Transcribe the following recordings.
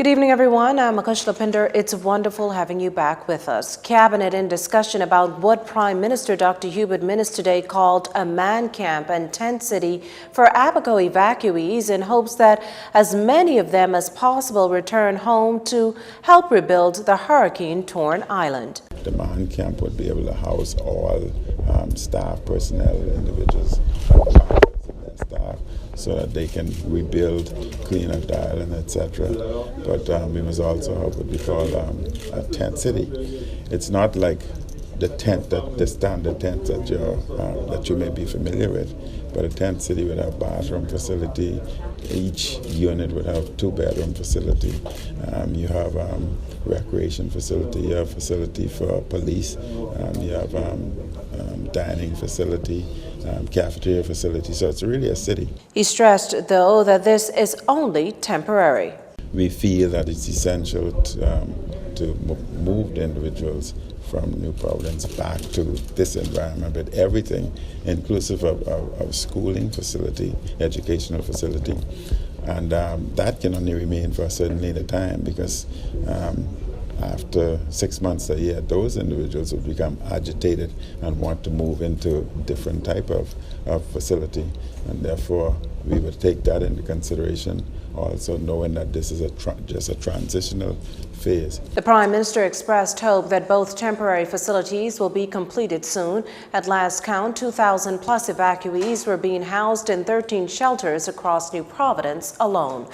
Good evening, everyone. I'm Akush Lapinder. It's wonderful having you back with us. Cabinet in discussion about what Prime Minister Dr. Hubert Minnis today called a man camp and tent city for Abaco evacuees in hopes that as many of them as possible return home to help rebuild the hurricane-torn island. The man camp would be able to house all staff, personnel, individuals, staff, so that they can rebuild, clean up the island, etc. But we must also have what we call a tent city. It's not like the tent, the standard tent that you may be familiar with, but a tent city would have bathroom facility. Each unit would have 2-bedroom facility. You have recreation facility. You have facility for police. You have dining facility. Cafeteria facility, so it's really a city. He stressed, though, that this is only temporary. We feel that it's essential to move the individuals from New Providence back to this environment, but everything, inclusive of schooling facility, educational facility, and that can only remain for a certain length of time because after 6 months a year, those individuals will become agitated and want to move into different type of facility. And therefore, we would take that into consideration, also knowing that this is just a transitional phase. The Prime Minister expressed hope that both temporary facilities will be completed soon. At last count, 2,000 plus evacuees were being housed in 13 shelters across New Providence alone.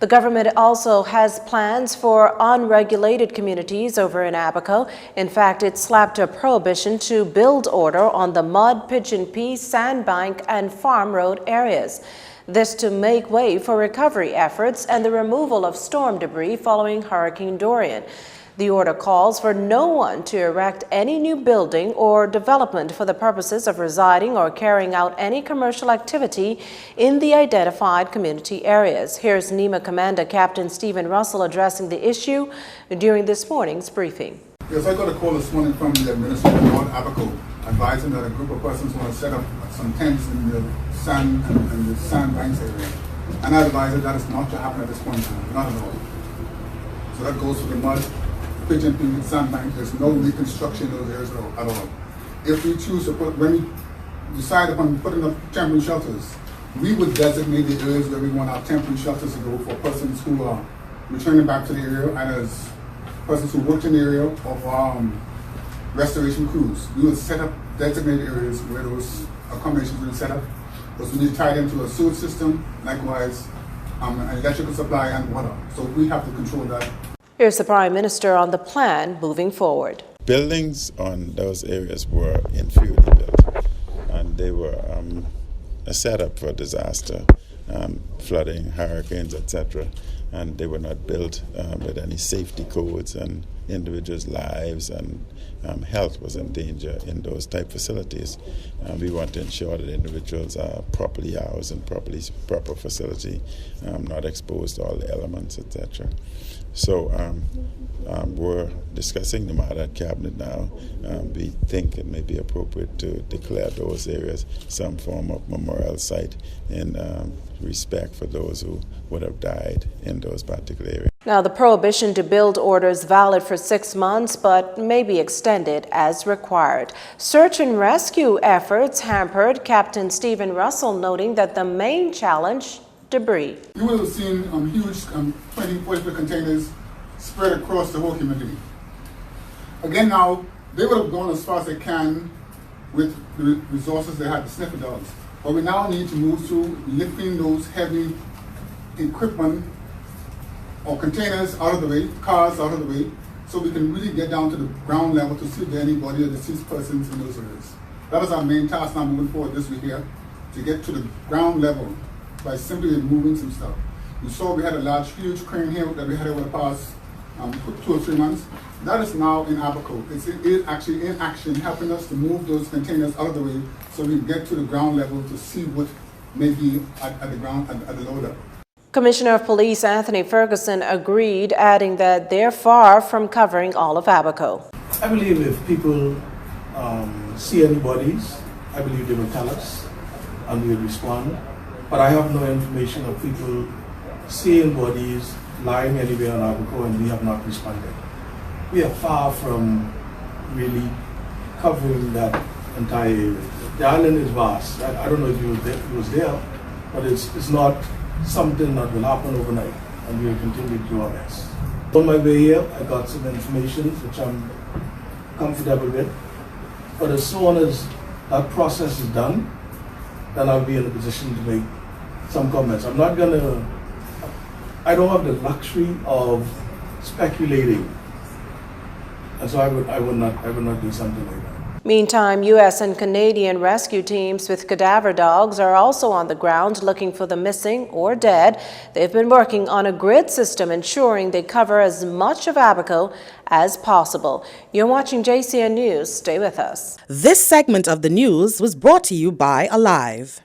The government also has plans for unregulated communities over in Abaco. In fact, it slapped a prohibition to build order on the Mud, Pigeon Pea, Sandbank, and Farm Road areas. This to make way for recovery efforts and the removal of storm debris following Hurricane Dorian. The order calls for no one to erect any new building or development for the purposes of residing or carrying out any commercial activity in the identified community areas. Here's NEMA Commander Captain Stephen Russell addressing the issue during this morning's briefing. Yes, I got a call this morning from the administrator of Abaco advising that a group of persons want to set up some tents in the sand and the sandbanks area. And I advised that is not to happen at this point in time, not at all. So that goes for the Mud, Pigeon Pea, Sandbank. There's no reconstruction in those areas at all. If we choose to when we decide upon putting up temporary shelters, we would designate the areas where we want our temporary shelters to go for persons who are returning back to the area, and as persons who worked in the area of restoration crews. We would set up designated areas where those accommodations will be set up, because we need to tie them to a sewage system, likewise an electrical supply and water. So we have to control that. Here's the Prime Minister on the plan moving forward. Buildings on those areas were inferiorly built, and they were a setup for disaster, flooding, hurricanes, etc. And they were not built with any safety codes, and individuals' lives and health was in danger in those type facilities. We want to ensure that individuals are properly housed in proper facility, not exposed to all the elements, etc. So we're discussing the matter at Cabinet now. We think it may be appropriate to declare those areas some form of memorial site in respect for those who would have died in those particular areas. Now, the prohibition to build order is valid for 6 months, but may be extended as required. Search and rescue efforts hampered. Captain Stephen Russell noting that the main challenge, debris. You will have seen huge 20-40-foot containers spread across the whole community. Again, now, they would have gone as far as they can with the resources they had, the sniffer dogs. But we now need to move to lifting those heavy equipment or containers out of the way, cars out of the way, so we can really get down to the ground level to see if there are anybody or deceased persons in those areas. That is our main task now moving forward this week here, to get to the ground level by simply removing some stuff. You saw we had a large, huge crane here that we had over the past 2 or 3 months. That is now in Abaco. It is actually in action, helping us to move those containers out of the way so we get to the ground level to see what may be at the ground, at the lower level. Commissioner of Police Anthony Ferguson agreed, adding that they're far from covering all of Abaco. I believe if people see any bodies, I believe they will tell us and we will respond. But I have no information of people seeing bodies, lying anywhere on Abaco and we have not responded. We are far from really covering that entire area. The island is vast. I don't know if you was there, but it's not something that will happen overnight, and we will continue to do our best. On my way here, I got some information which I'm comfortable with, but as soon as that process is done, then I'll be in a position to make some comments. I don't have the luxury of speculating, and so I would not do something like that. Meantime, U.S. and Canadian rescue teams with cadaver dogs are also on the ground looking for the missing or dead. They've been working on a grid system ensuring they cover as much of Abaco as possible. You're watching JCN News. Stay with us. This segment of the news was brought to you by Alive.